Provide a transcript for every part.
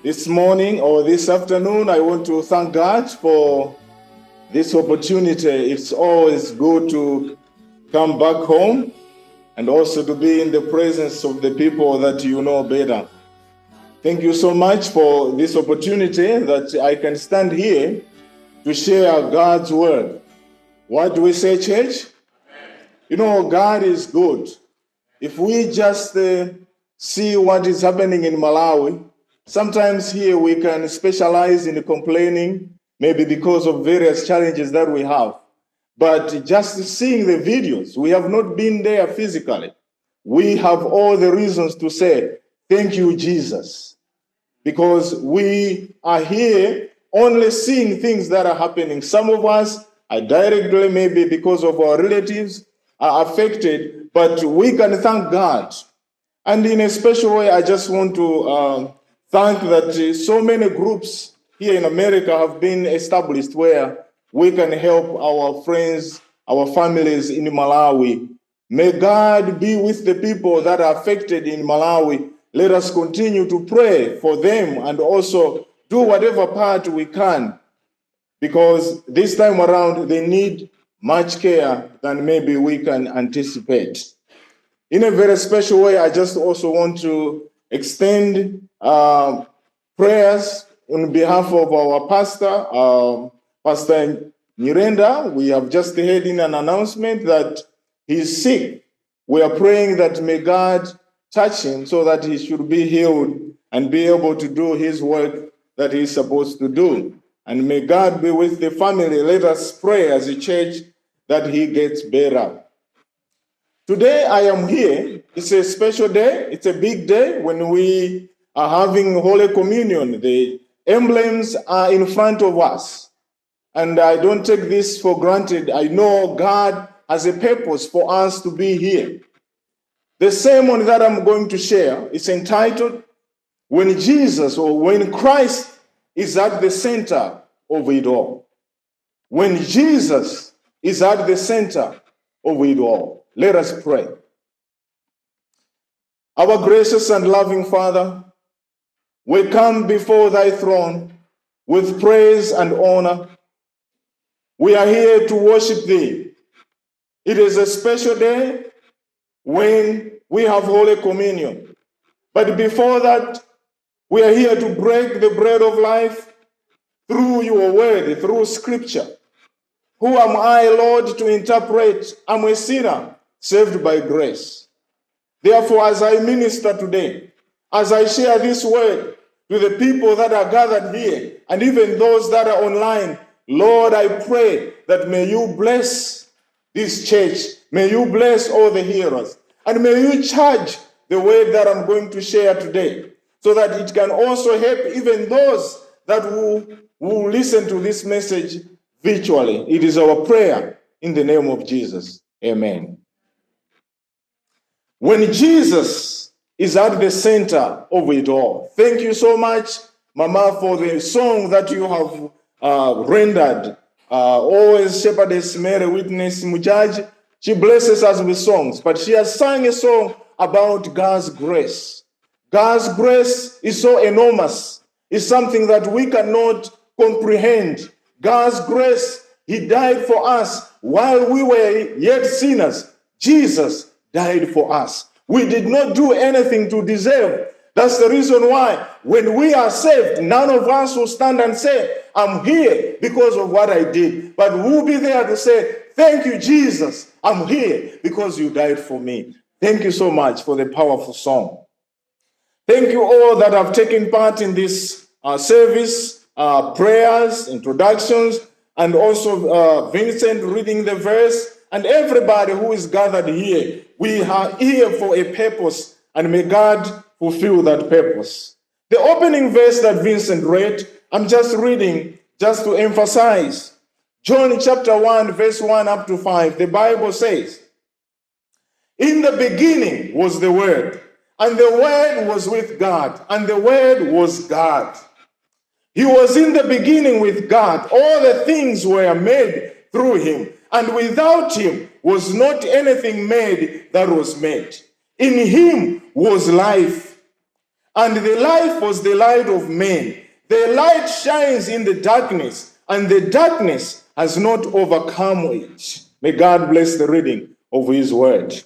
This morning or this afternoon, I want to thank God for this opportunity. It's always good to come back home and also to be in the presence of the people that you know better. Thank you so much for this opportunity that I can stand here to share God's word. What do we say, church? You know, God is good. If we just see what is happening in Malawi, sometimes here we can specialize in complaining, maybe because of various challenges that we have. But just seeing the videos, we have not been there physically. We have all the reasons to say, thank you, Jesus. Because we are here only seeing things that are happening. Some of us are directly, maybe because of our relatives, are affected, but we can thank God. And in a special way, I just want to thank that so many groups here in America have been established where we can help our friends, our families in Malawi. May God be with the people that are affected in Malawi. Let us continue to pray for them and also do whatever part we can, because this time around they need much care than maybe we can anticipate. In a very special way, I just also want to extend prayers on behalf of our pastor, Pastor Nyirenda. We have just heard in an announcement that he's sick. We are praying that may God touch him so that he should be healed and be able to do his work that he's supposed to do. And may God be with the family. Let us pray as a church that he gets better. Today I am here. It's a special day. It's a big day when we are having Holy Communion. The emblems are in front of us. And I don't take this for granted. I know God has a purpose for us to be here. The sermon that I'm going to share is entitled, When Jesus or When Christ is at the center of it all. When Jesus is at the center of it all. Let us pray. Our gracious and loving Father, we come before thy throne with praise and honor. We are here to worship thee. It is a special day when we have Holy Communion. But before that, we are here to break the bread of life through your word, through scripture. Who am I, Lord, to interpret? I'm a sinner saved by grace. Therefore, as I minister today, as I share this word to the people that are gathered here, and even those that are online, Lord, I pray that may you bless this church, may you bless all the hearers, and may you charge the word that I'm going to share today, so that it can also help even those that will listen to this message virtually. It is our prayer in the name of Jesus. Amen. When Jesus is at the center of it all. Thank you so much, Mama, for the song that you have rendered. Always Shepherdess Mary Witness Mujaj. She blesses us with songs, but she has sung a song about God's grace. God's grace is so enormous. It's something that we cannot comprehend. God's grace, he died for us while we were yet sinners. Jesus died for us. We did not do anything to deserve. That's the reason why when we are saved, none of us will stand and say, I'm here because of what I did. But we'll be there to say, thank you, Jesus. I'm here because you died for me. Thank you so much for the powerful song. Thank you all that have taken part in this service, prayers, introductions, and also Vincent reading the verse, and everybody who is gathered here. We are here for a purpose, and may God fulfill that purpose. The opening verse that Vincent read, I'm just reading just to emphasize. John chapter 1, verse 1 up to 5, the Bible says, in the beginning was the Word, and the Word was with God, and the Word was God. He was in the beginning with God. All the things were made through him, and without him was not anything made that was made. In him was life, and the life was the light of men. The light shines in the darkness, and the darkness has not overcome it. May God bless the reading of his word.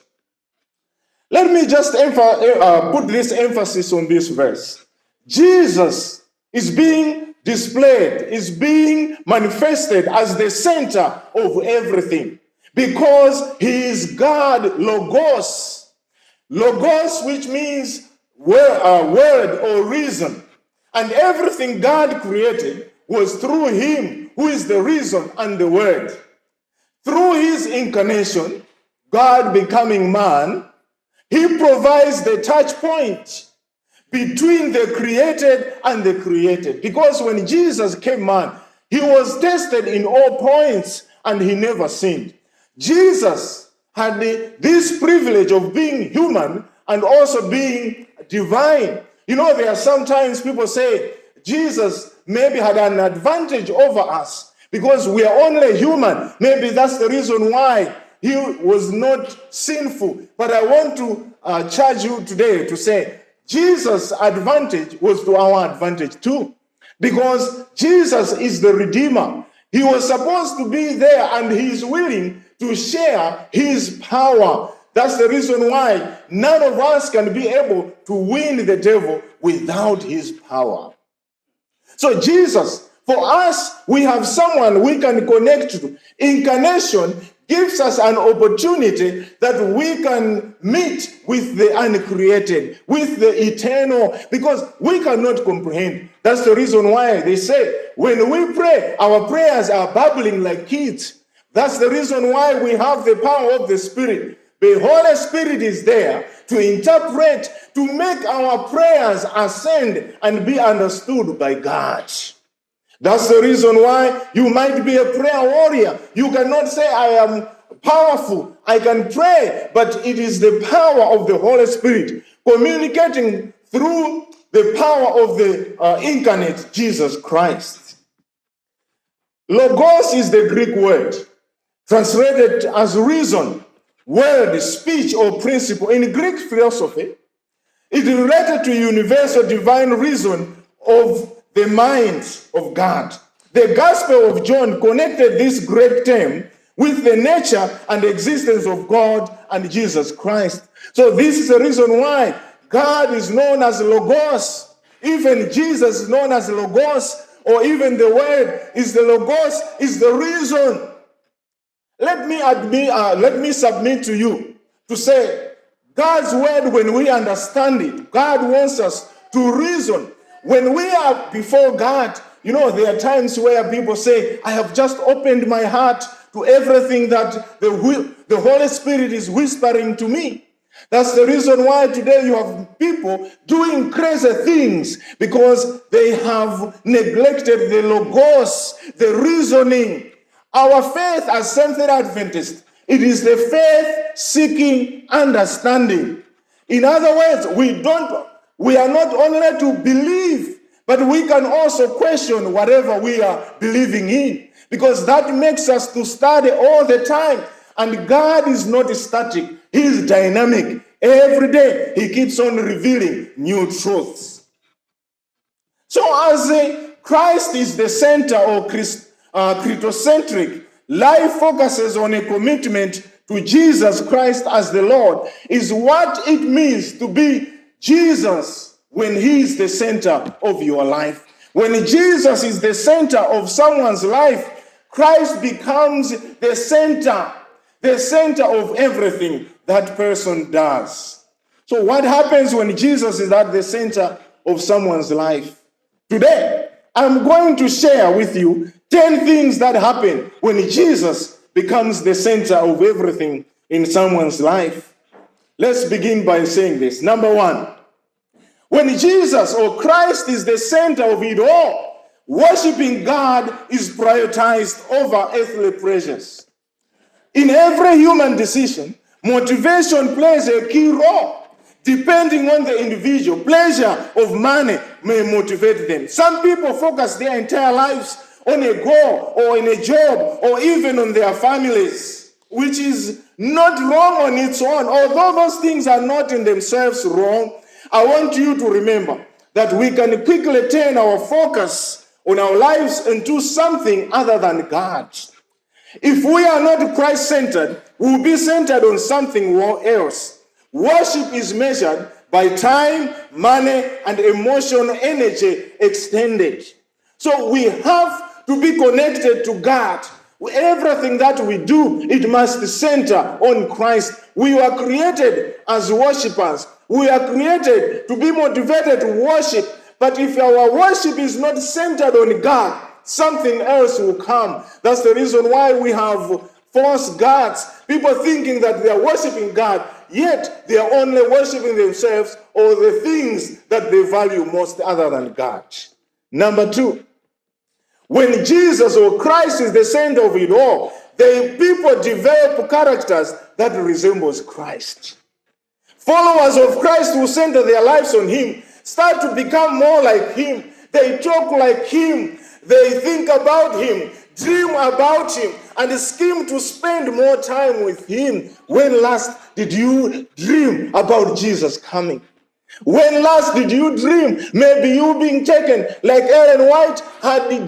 Let me just put this emphasis on this verse. Jesus is being displayed, is being manifested as the center of everything, because he is God, Logos. Logos, which means word or reason. And everything God created was through him, who is the reason and the word. Through his incarnation, God becoming man, he provides the touch point between the created and the created. Because when Jesus came man, he was tested in all points and he never sinned. Jesus had this privilege of being human and also being divine. You know, there are sometimes people say Jesus maybe had an advantage over us because we are only human. Maybe that's the reason why he was not sinful. But I want to charge you today to say Jesus' advantage was to our advantage too, because Jesus is the Redeemer. He was supposed to be there and he is willing to share his power. That's the reason why none of us can be able to win the devil without his power. So Jesus, for us, we have someone we can connect to. Incarnation gives us an opportunity that we can meet with the uncreated, with the eternal, because we cannot comprehend. That's the reason why they say when we pray, our prayers are bubbling like kids. That's the reason why we have the power of the Spirit. The Holy Spirit is there to interpret, to make our prayers ascend and be understood by God. That's the reason why you might be a prayer warrior. You cannot say, I am powerful, I can pray, but it is the power of the Holy Spirit communicating through the power of the incarnate Jesus Christ. Logos is the Greek word, translated as reason, word, speech, or principle. In Greek philosophy, it is related to universal divine reason of the mind of God. The Gospel of John connected this great term with the nature and existence of God and Jesus Christ. So this is the reason why God is known as Logos. Even Jesus is known as Logos, or even the Word is the Logos, is the reason. Let me submit to you to say, God's word, when we understand it, God wants us to reason. When we are before God, you know, there are times where people say, I have just opened my heart to everything that the Holy Spirit is whispering to me. That's the reason why today you have people doing crazy things, because they have neglected the Logos, the reasoning. Our faith as Seventh-day Adventists, it is the faith seeking understanding. In other words, we are not only to believe, but we can also question whatever we are believing in, because that makes us to study all the time. And God is not static, he is dynamic. Every day he keeps on revealing new truths. So as Christ is the center, or Christocentric, life focuses on a commitment to Jesus Christ as the Lord, is what it means to be Jesus when he is the center of your life. When Jesus is the center of someone's life, Christ becomes the center of everything that person does. So what happens when Jesus is at the center of someone's life? Today, I'm going to share with you 10 things that happen when Jesus becomes the center of everything in someone's life. Let's begin by saying this. Number one, when Jesus or Christ is the center of it all, worshiping God is prioritized over earthly pleasures. In every human decision, motivation plays a key role. Depending on the individual, pleasure of money may motivate them. Some people focus their entire lives on a goal or in a job or even on their families, which is not wrong on its own. Although those things are not in themselves wrong, I want you to remember that we can quickly turn our focus on our lives into something other than God. If we are not Christ-centered, we will be centered on something else. Worship is measured by time, money, and emotional energy extended. So we have to be connected to God. Everything that we do, it must center on Christ. We were created as worshipers. We are created to be motivated to worship. But if our worship is not centered on God, something else will come. That's the reason why we have false gods. People thinking that they are worshiping God, yet they are only worshiping themselves or the things that they value most other than God. Number two, when Jesus or Christ is the center of it all, the people develop characters that resembles Christ. Followers of Christ who center their lives on him start to become more like him. They talk like him. They think about him, dream about him, and scheme to spend more time with him. When last did you dream about Jesus coming? When last did you dream? Maybe you being taken like Ellen White had the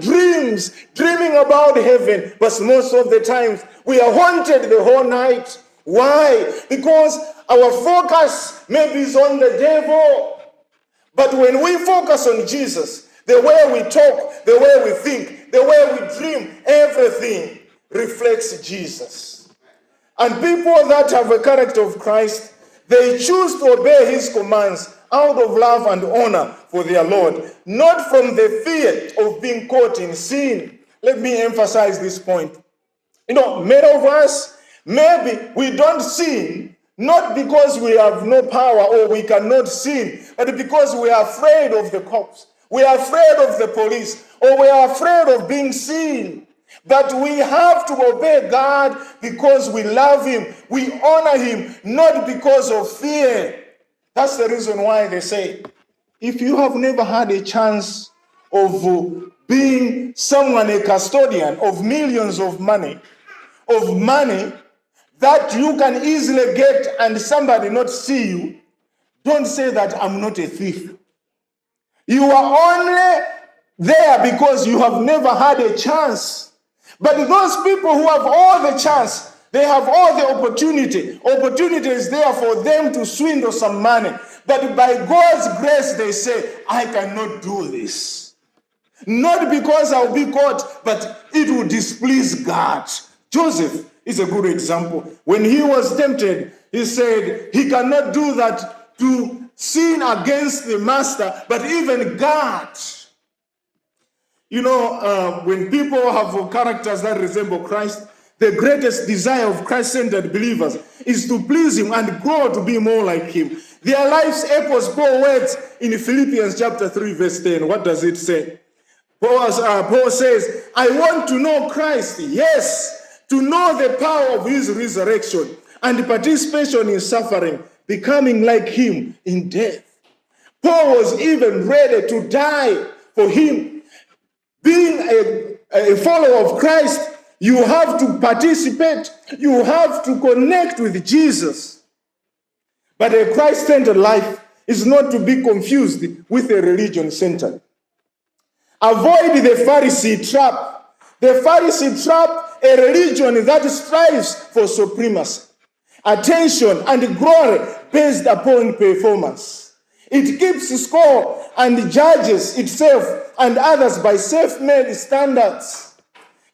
dreaming about heaven. But most of the times we are haunted the whole night. Why? Because our focus maybe is on the devil. But when we focus on Jesus, the way we talk, the way we think, the way we dream, everything reflects Jesus. And people that have a character of Christ, they choose to obey his commands out of love and honor for their Lord, not from the fear of being caught in sin. Let me emphasize this point. Many of us, maybe we don't sin, not because we have no power or we cannot sin, but because we are afraid of the cops. We are afraid of the police, or we are afraid of being seen. But we have to obey God because we love him. We honor him, not because of fear. That's the reason why they say, if you have never had a chance of being someone, a custodian of millions of money that you can easily get and somebody not see you, don't say that I'm not a thief. You are only there because you have never had a chance. But those people who have all the chance, they have all the opportunity. Opportunity is there for them to swindle some money. But by God's grace, they say, I cannot do this. Not because I'll be caught, but it will displease God. Joseph is a good example. When he was tempted, he said he cannot do that to sin against the master, but even God. When people have characters that resemble Christ, the greatest desire of Christ-centered believers is to please him and grow to be more like him. Their lives echoes Paul's words in Philippians chapter 3, verse 10. What does it say? Paul says, I want to know Christ, yes, to know the power of his resurrection and participation in suffering, becoming like him in death. Paul was even ready to die for him. Being a follower of Christ, you have to participate. You have to connect with Jesus. But a Christ-centered life is not to be confused with a religion-centered. Avoid the Pharisee trap. The Pharisee trap, a religion that strives for supremacy, attention, and glory based upon performance. It keeps score and judges itself and others by self-made standards.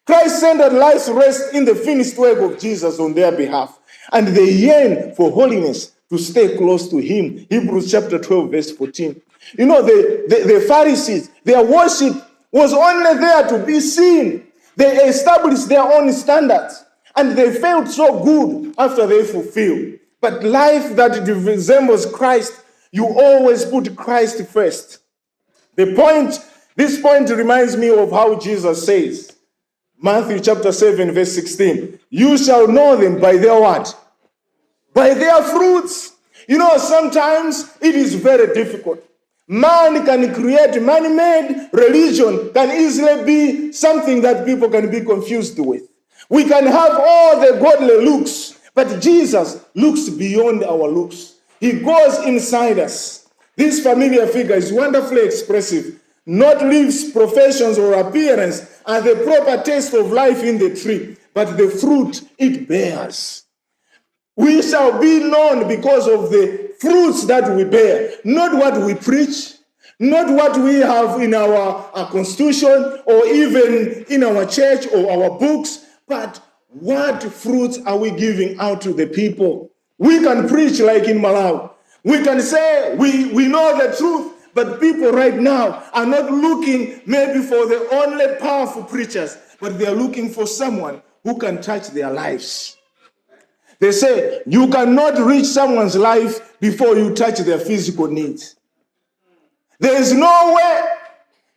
Christ-centered lives rest in the finished work of Jesus on their behalf, and they yearn for holiness to stay close to him. Hebrews chapter 12, verse 14. The Pharisees, their worship was only there to be seen. They established their own standards, and they felt so good after they fulfilled. But life that resembles Christ, you always put Christ first. This point reminds me of how Jesus says, Matthew chapter 7, verse 16, you shall know them by their what? By their fruits. Sometimes it is very difficult. Man can create, man-made religion can easily be something that people can be confused with. We can have all the godly looks, but Jesus looks beyond our looks. He goes inside us. This familiar figure is wonderfully expressive. Not leaves, professions, or appearance are the proper taste of life in the tree, but the fruit it bears. We shall be known because of the fruits that we bear, not what we preach, not what we have in our constitution or even in our church or our books, but what fruits are we giving out to the people? We can preach like in Malawi. We can say we know the truth, but people right now are not looking maybe for the only powerful preachers, but they are looking for someone who can touch their lives. They say you cannot reach someone's life before you touch their physical needs. There is no way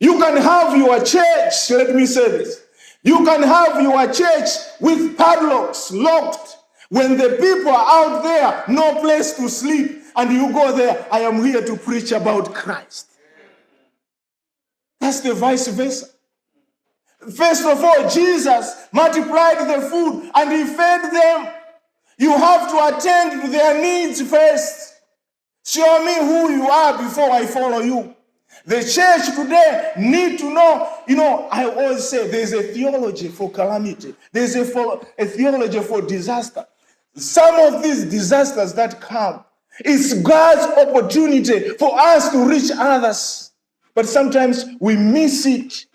you can have your church, let me say this, you can have your church with padlocks locked when the people are out there, no place to sleep, and you go there, I am here to preach about Christ. That's the vice versa. First of all, Jesus multiplied the food and he fed them. You have to attend to their needs first. Show me who you are before I follow you. The church today need to know, I always say there's a theology for calamity. There's a theology for disaster. Some of these disasters that come, it's God's opportunity for us to reach others. But sometimes we miss it.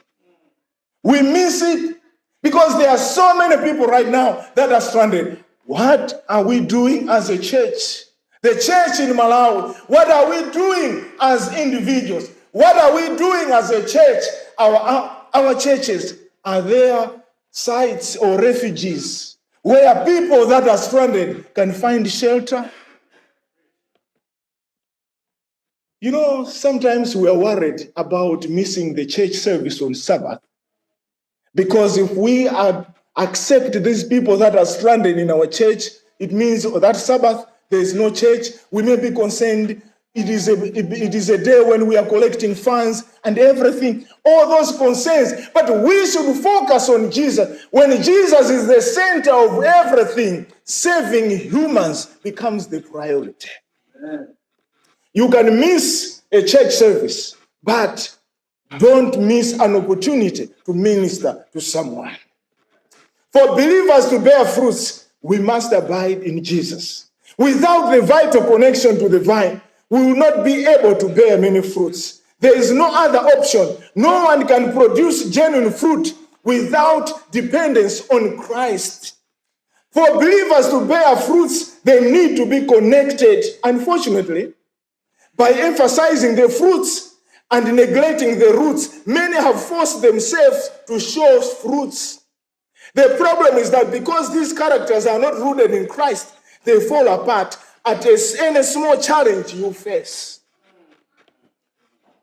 We miss it because there are so many people right now that are stranded. What are we doing as a church? The church in Malawi, what are we doing as individuals? What are we doing as a church? Our churches, are there sites or refuges where people that are stranded can find shelter? Sometimes we are worried about missing the church service on Sabbath. Because if we accept these people that are stranded in our church, it means that Sabbath, there is no church. We may be concerned. It is a day when we are collecting funds and everything. All those concerns. But we should focus on Jesus. When Jesus is the center of everything, saving humans becomes the priority. Amen. You can miss a church service, but don't miss an opportunity to minister to someone. For believers to bear fruits, we must abide in Jesus. Without the vital connection to the vine, we will not be able to bear many fruits. There is no other option. No one can produce genuine fruit without dependence on Christ. For believers to bear fruits, they need to be connected. Unfortunately, by emphasizing the fruits and neglecting the roots, many have forced themselves to show fruits. The problem is that because these characters are not rooted in Christ, they fall apart at any small challenge you face.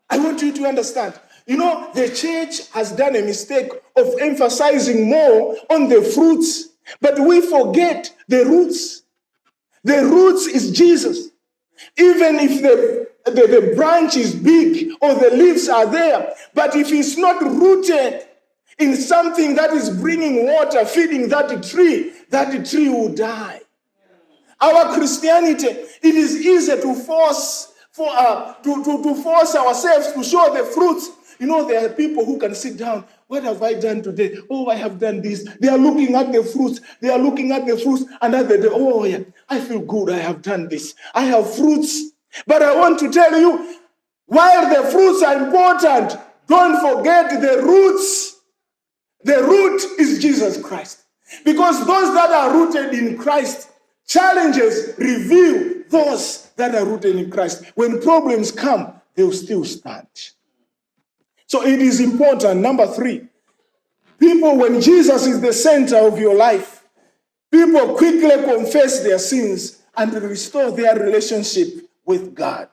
I want you to understand. The church has done a mistake of emphasizing more on the fruits, but we forget the roots. The roots is Jesus. Even if the branch is big or the leaves are there, but if it's not rooted in something that is bringing water, feeding that tree will die. Our Christianity, it is easy to force ourselves to show the fruits. There are people who can sit down. What have I done today? Oh, I have done this. They are looking at the fruits. And at the day, oh yeah, I feel good. I have done this. I have fruits. But I want to tell you, while the fruits are important, don't forget the roots. The root is Jesus Christ. Because those that are rooted in Christ, challenges reveal those that are rooted in Christ. When problems come, they will still stand. So it is important. Number 3, people, when Jesus is the center of your life, people quickly confess their sins and restore their relationship with God.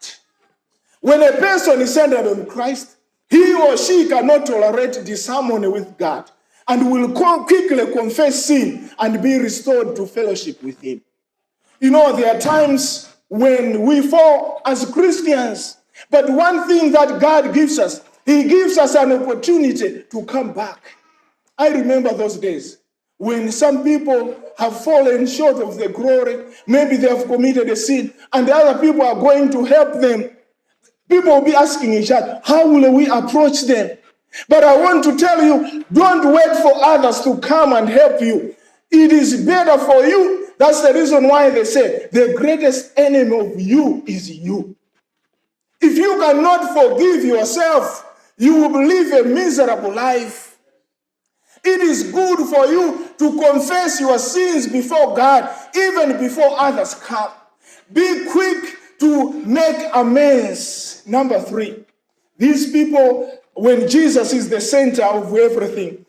When a person is centered on Christ, he or she cannot tolerate disharmony with God and will quickly confess sin and be restored to fellowship with him. There are times when we fall as Christians, but one thing that God gives us, he gives us an opportunity to come back. I remember those days when some people have fallen short of the glory. Maybe they have committed a sin, and the other people are going to help them. People will be asking each other, how will we approach them? But I want to tell you, don't wait for others to come and help you. It is better for you. That's the reason why they say the greatest enemy of you is you. If you cannot forgive yourself, you will live a miserable life. It is good for you to confess your sins before God, even before others come. Be quick to make amends. Number 3, these people, when Jesus is the center of everything,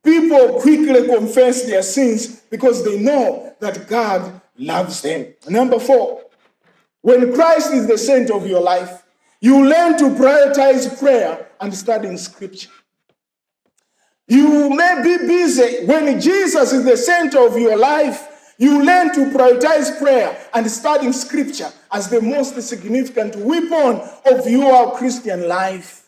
people quickly confess their sins because they know that God loves them. Number 4, when Christ is the center of your life, you learn to prioritize prayer and studying scripture. You may be busy. When Jesus is the center of your life, you learn to prioritize prayer and studying scripture as the most significant weapon of your Christian life.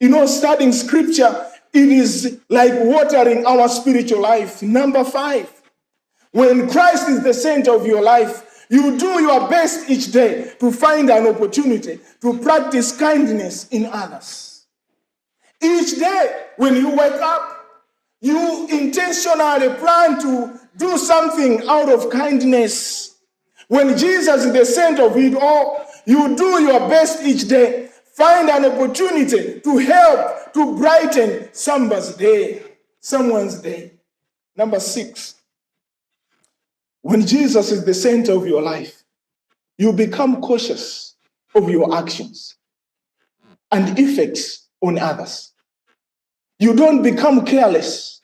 You know, studying scripture, it is like watering our spiritual life. Number 5, when Christ is the center of your life, you do your best each day to find an opportunity to practice kindness in others. Each day, when you wake up, you intentionally plan to do something out of kindness. When Jesus is the center of it all, you do your best each day. Find an opportunity to help to brighten someone's day. Number 6, when Jesus is the center of your life, you become cautious of your actions and effects on others. You don't become careless.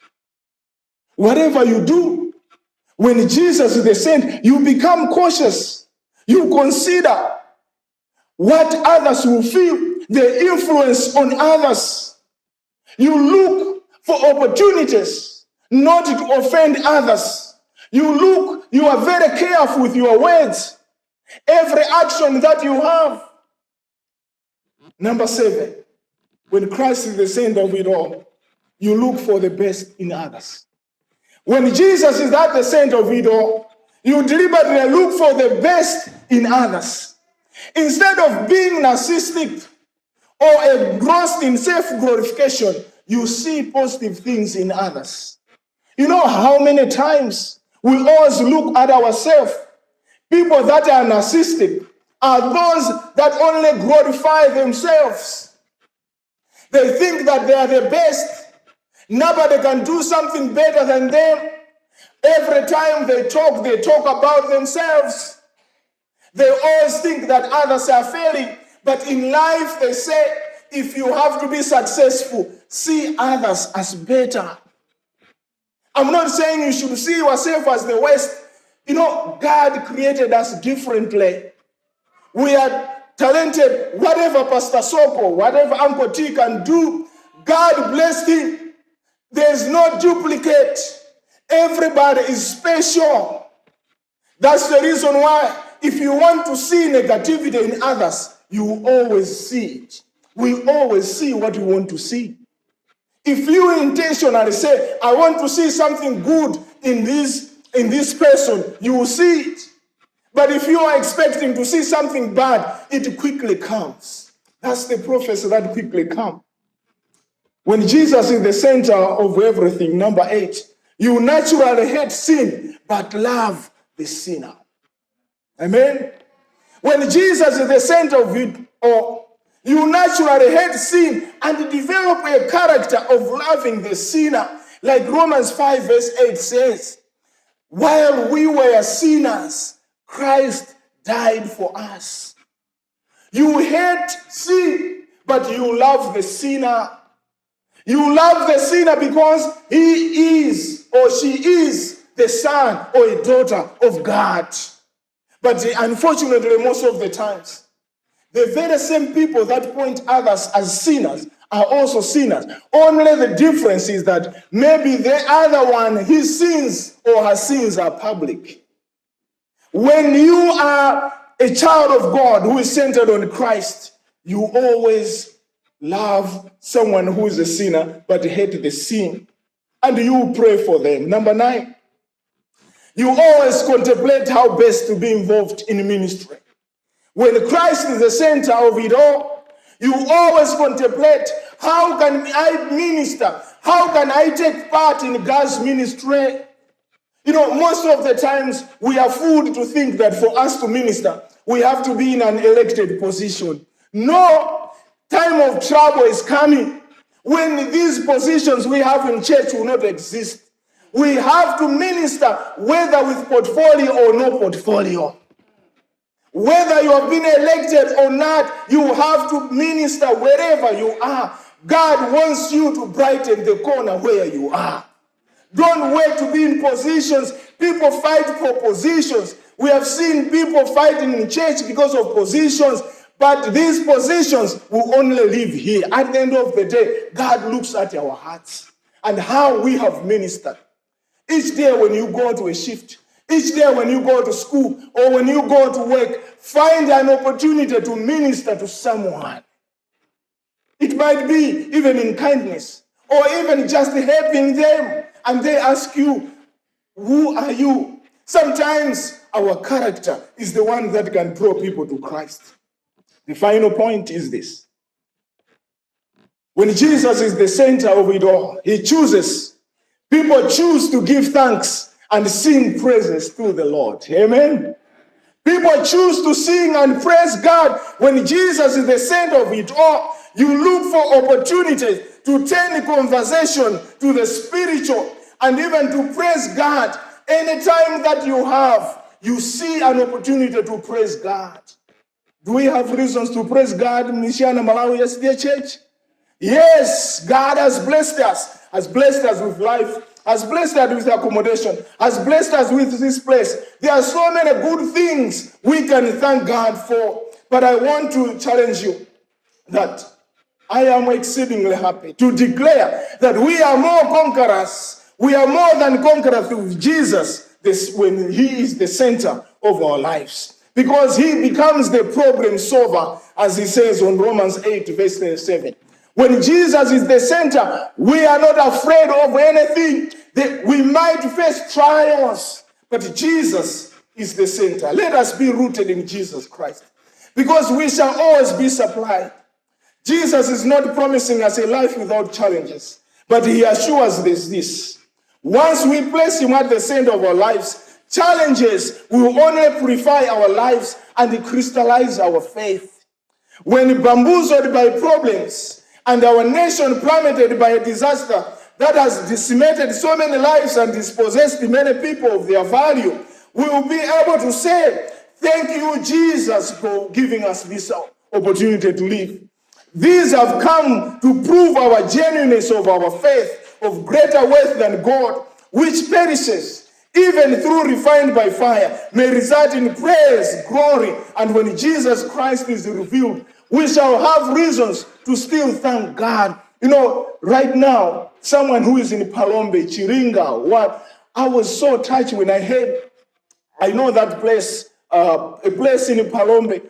Whatever you do, when Jesus is the center, you become cautious. You consider what others will feel, the influence on others. You look for opportunities not to offend others. You are very careful with your words, every action that you have. Number 7, when Christ is the center of it all, you look for the best in others. When Jesus is at the center of it all, you deliberately look for the best in others. Instead of being narcissistic or engrossed in self-glorification, you see positive things in others. You know how many times we always look at ourselves. People that are narcissistic are those that only glorify themselves. They think that they are the best. Nobody can do something better than them. Every time they talk about themselves. They always think that others are failing. But in life, they say, if you have to be successful, see others as better. I'm not saying you should see yourself as the worst. You know, God created us differently. We are talented. Whatever Pastor Soko, whatever Uncle T can do, God blessed him. There's no duplicate. Everybody is special. That's the reason why if you want to see negativity in others, you always see it. We always see what we want to see. If you intentionally say, I want to see something good in this person, you will see it. But if you are expecting to see something bad, it quickly comes. That's the prophecy that quickly comes. When Jesus is the center of everything, number 8, you naturally hate sin, but love the sinner. Amen? When Jesus is the center of it, you naturally hate sin and develop a character of loving the sinner. Like Romans 5 verse 8 says, while we were sinners, Christ died for us. You hate sin, but you love the sinner. You love the sinner because he is or she is the son or a daughter of God. But unfortunately, most of the times, the very same people that point others as sinners are also sinners. Only the difference is that maybe the other one, his sins or her sins are public. When you are a child of God who is centered on Christ, you always love someone who is a sinner but hate the sin. And you pray for them. Number 9, you always contemplate how best to be involved in ministry. When Christ is the center of it all, you always contemplate, how can I minister? How can I take part in God's ministry? Most of the times we are fooled to think that for us to minister, we have to be in an elected position. No, time of trouble is coming when these positions we have in church will not exist. We have to minister whether with portfolio or no portfolio. Whether you have been elected or not, you have to minister wherever you are. God wants you to brighten the corner where you are. Don't wait to be in positions. People fight for positions. We have seen people fighting in church because of positions, but these positions will only live here. At the end of the day, God looks at our hearts and how we have ministered. Each day when you go to a shift, each day when you go to school or when you go to work, find an opportunity to minister to someone. It might be even in kindness or even just helping them. And they ask you, who are you? Sometimes our character is the one that can draw people to Christ. The final point is this. When Jesus is the center of it all, he chooses. People choose to give thanks and sing praises to the Lord. Amen. People choose to sing and praise God. When Jesus is the center of it all, you look for opportunities to turn the conversation to the spiritual and even to praise God. Anytime that you see an opportunity to praise God. Do we have reasons to praise God in Malawi yesterday, church? Yes, God has blessed us with life, has blessed us with accommodation, has blessed us with this place. There are so many good things we can thank God for. But I want to challenge you that I am exceedingly happy to declare that we are more conquerors. We are more than conquerors with Jesus when he is the center of our lives. Because he becomes the problem solver, as he says on Romans 8, verse 37. When Jesus is the center, we are not afraid of anything. We might face trials, but Jesus is the center. Let us be rooted in Jesus Christ, because we shall always be supplied. Jesus is not promising us a life without challenges, but he assures us this. Once we place him at the center of our lives, challenges will only purify our lives and crystallize our faith. When bamboozled by problems and our nation plummeted by a disaster that has decimated so many lives and dispossessed many people of their value, we will be able to say, thank you, Jesus, for giving us this opportunity to live. These have come to prove our genuineness of our faith, of greater worth than gold, which perishes, even though refined by fire, may result in praise, glory, and when Jesus Christ is revealed, we shall have reasons to still thank God. Right now, someone who is in Palombe, Chiringa, I was so touched when I heard, I know that place, a place in Palombe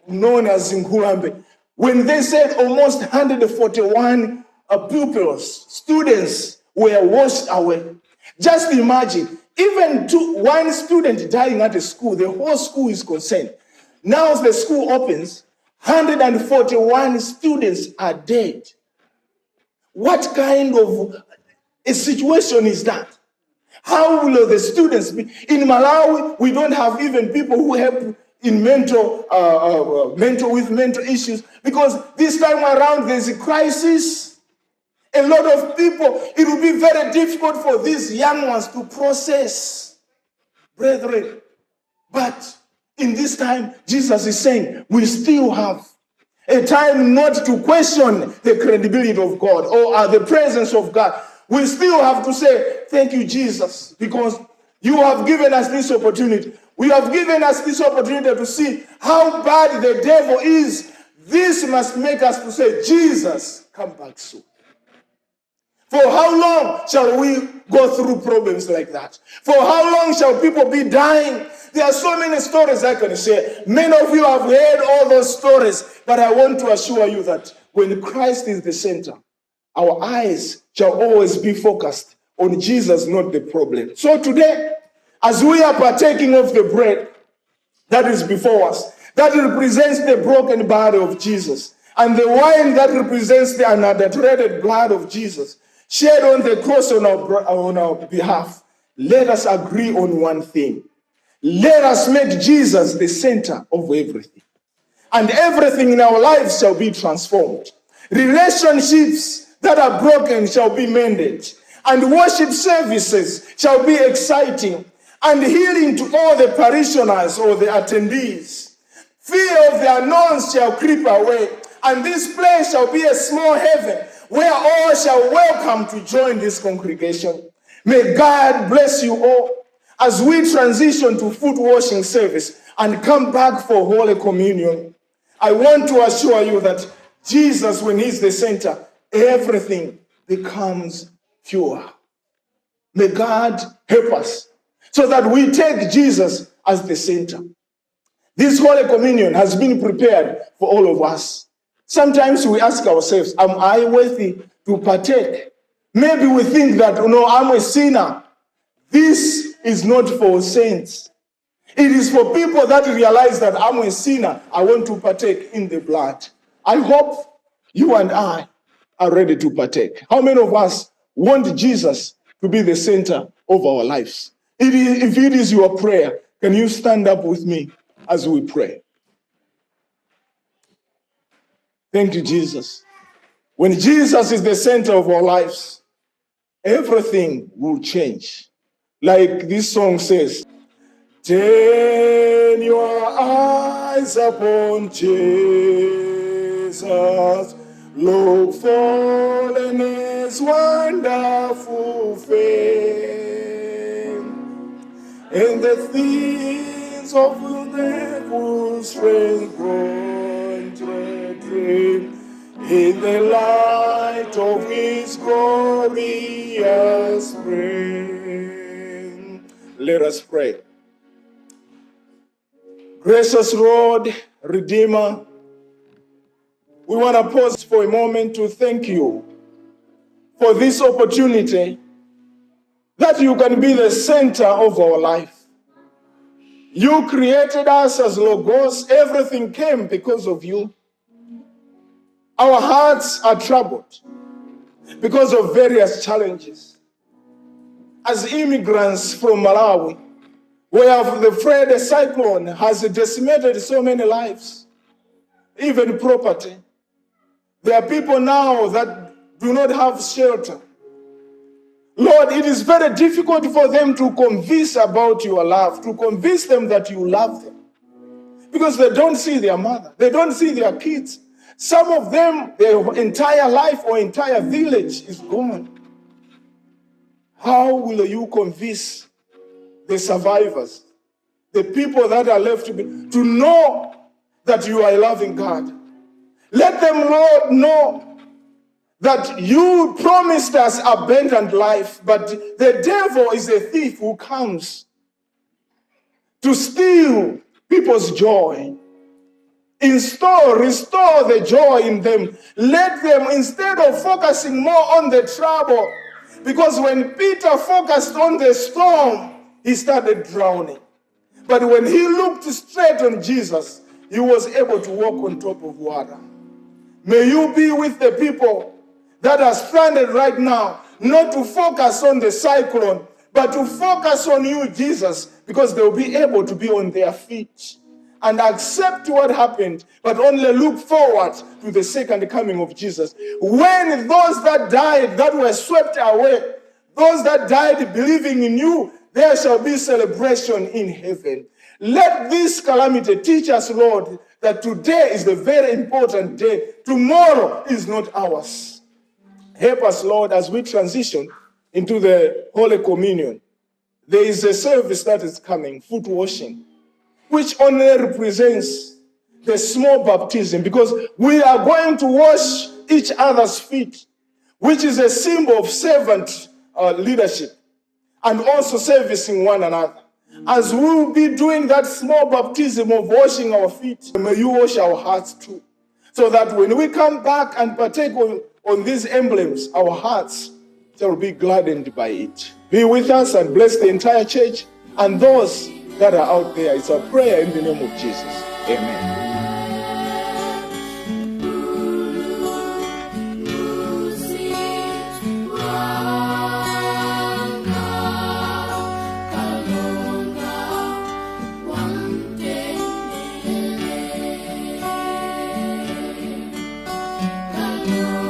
known as Nkurambe. When they said almost 141 pupils, students were washed away. Just imagine, even one student dying at a school, the whole school is concerned. Now the school opens, 141 students are dead. What kind of a situation is that? How will the students be? In Malawi, we don't have even people who help in mental issues, because this time around there's a crisis. A lot of people, it will be very difficult for these young ones to process, brethren. But in this time, Jesus is saying we still have a time not to question the credibility of God or the presence of God. We still have to say, thank you, Jesus, because you have given us this opportunity. We have given us this opportunity to see how bad the devil is. This must make us to say, Jesus, come back soon. For how long shall we go through problems like that? For how long shall people be dying? There are so many stories I can share. Many of you have heard all those stories, but I want to assure you that when Christ is the center, our eyes shall always be focused on Jesus, not the problem. So today, as we are partaking of the bread that is before us, that represents the broken body of Jesus, and the wine that represents the unadulterated blood of Jesus, shed on the cross on our behalf. Let us agree on one thing. Let us make Jesus the center of everything. And everything in our lives shall be transformed. Relationships that are broken shall be mended. And worship services shall be exciting. And healing to all the parishioners or the attendees. Fear of the unknown shall creep away. And this place shall be a small heaven where all shall welcome to join this congregation. May God bless you all as we transition to foot washing service and come back for Holy Communion. I want to assure you that Jesus, when he's the center, everything becomes pure. May God help us so that we take Jesus as the center. This Holy Communion has been prepared for all of us. Sometimes we ask ourselves, am I worthy to partake? Maybe we think that, I'm a sinner. This is not for saints. It is for people that realize that I'm a sinner. I want to partake in the blood. I hope you and I are ready to partake. How many of us want Jesus to be the center of our lives? If it is your prayer, can you stand up with me as we pray? Thank you, Jesus. When Jesus is the center of our lives, everything will change. Like this song says, turn your eyes upon Jesus, look for his wonderful fame, and the things of the strength grown to dream in the light of his glorious reign. Let us pray. Gracious Lord, Redeemer, we want to pause for a moment to thank you for this opportunity that you can be the center of our life. You created us as Logos. Everything came because of you. Our hearts are troubled because of various challenges. As immigrants from Malawi, where the Fred cyclone has decimated so many lives, even property. There are people now that do not have shelter. Lord, it is very difficult for them to convince about your love, to convince them that you love them. Because they don't see their mother, they don't see their kids. Some of them, their entire life or entire village is gone. How will you convince the survivors, the people that are left to know that you are a loving God? Let them, Lord, know that you promised us abundant life, but the devil is a thief who comes to steal people's joy. Restore the joy in them. Let them, instead of focusing more on the trouble, because when Peter focused on the storm, he started drowning. But when he looked straight on Jesus, he was able to walk on top of water. May you be with the people that are stranded right now, not to focus on the cyclone, but to focus on you, Jesus, because they'll be able to be on their feet and accept what happened, but only look forward to the second coming of Jesus. When those that died, that were swept away, those that died believing in you, there shall be celebration in heaven. Let this calamity teach us, Lord, that today is the very important day. Tomorrow is not ours. Help us, Lord, as we transition into the Holy Communion. There is a service that is coming, foot washing, which only represents the small baptism, because we are going to wash each other's feet, which is a symbol of servant leadership and also servicing one another. As we will be doing that small baptism of washing our feet, may you wash our hearts too, so that when we come back and partake on these emblems, our hearts shall be gladdened by it. Be with us and bless the entire church and those that are out there. It's our prayer in the name of Jesus. Amen. Khaula.